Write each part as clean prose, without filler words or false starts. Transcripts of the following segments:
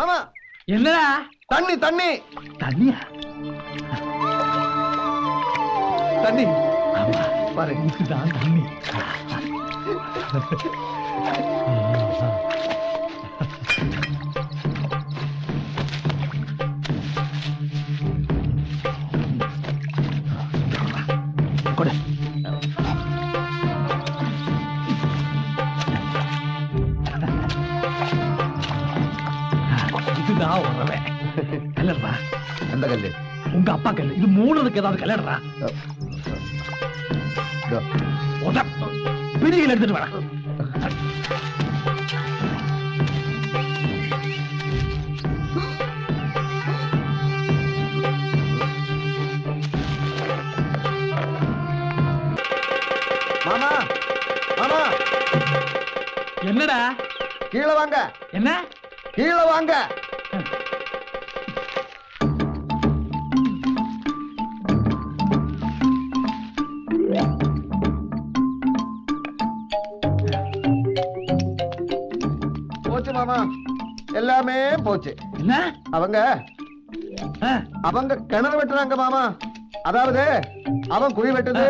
மாமா என்னடா தண்ணி தண்ணி தண்ணியா? தண்ணி ஆமா பாரு இதுதான் தண்ணி. கொடு. இதுதான் உறவே. கல்லறா. எந்த கல்லு? உங்க அப்பா கல்லு. இது மூணுக்கு ஏதாவது கல்லறா. பிரியில் எடுத்துட்டு வர. மாமா மாமா என்னடா? கீழே வாங்க. என்ன? கீழே வாங்க. போச்சு மாமா, எல்லாமே போச்சு. என்ன? அவங்க அவங்க கிணறு வெட்டுறாங்க மாமா. அதாவது அவன் குழி வெட்டுது,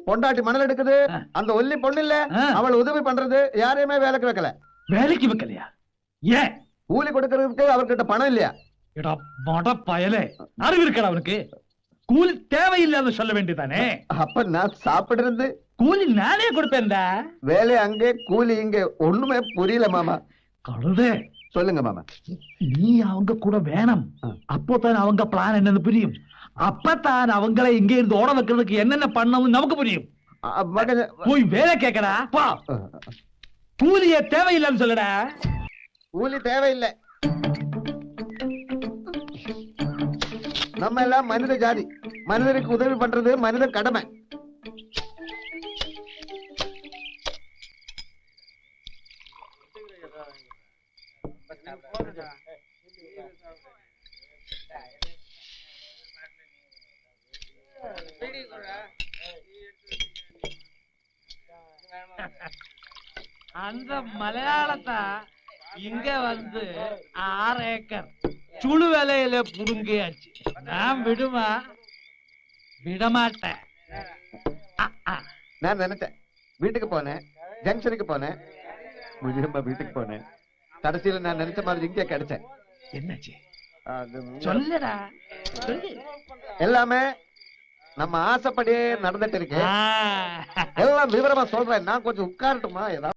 பொண்டாட்டி மணல் எடுக்குது. அந்த ஒல்லி பொண்ணு இல்ல, அவள் உதவி பண்றது. யாரையுமே வேலைக்கு வைக்கல. வேலைக்கு வைக்கலையா? ஏன்? கூலி கொடுக்கறதுக்கு அவர்கிட்ட பணம் இல்லையா? பயலே, அறிவு இருக்கா அவனுக்கு? கூலி தேவையில்லாத சொல்ல வேண்டியதானே. அப்ப நான் சாப்பிடுறது கூலி நானே கொடுப்பேன்டா. வேலை அங்கே, கூலி இங்கே. ஒண்ணுமே புரியல மாமா. கழுதே, சொல்லுங்க மாமா. நீ அவங்க கூட வேணும். அப்போதான் அவங்க பிளான் என்னன்னு புரியும். அப்பதான் அவங்களை இங்க இருந்து ஓட வைக்கிறதுக்கு என்னென்ன பண்ணணும் நமக்கு புரியும். போய் வேலை கேட்கடா. பா, கூலிய தேவையில்லைன்னு சொல்லடா. கூலி தேவையில்லை. நம்ம எல்லாம் மனித ஜாதி. மனிதருக்கு உதவி பண்றது மனித கடமை. அந்த மலையாளத்தை இங்க வந்து 6 ஏக்கர் சுழு வேலையில புடுங்கியாச்சு. நான் விடுமா? விடமாட்டேன். நான் நினைச்சேன், வீட்டுக்கு போனேன், ஜங்ஷனுக்கு போனேன், முஜியம்மா வீட்டுக்கு போனேன். கடைசியில நான் நினைச்ச மாதிரி இங்கே கிடைச்சேன். என்னாச்சு சொல்லுடா. எல்லாமே நம்ம ஆசைப்படியே நடந்துட்டு இருக்கு. எல்லாம் விவரமா சொல்றேன். நான் கொஞ்சம் உட்காரட்டுமா? ஏதாவது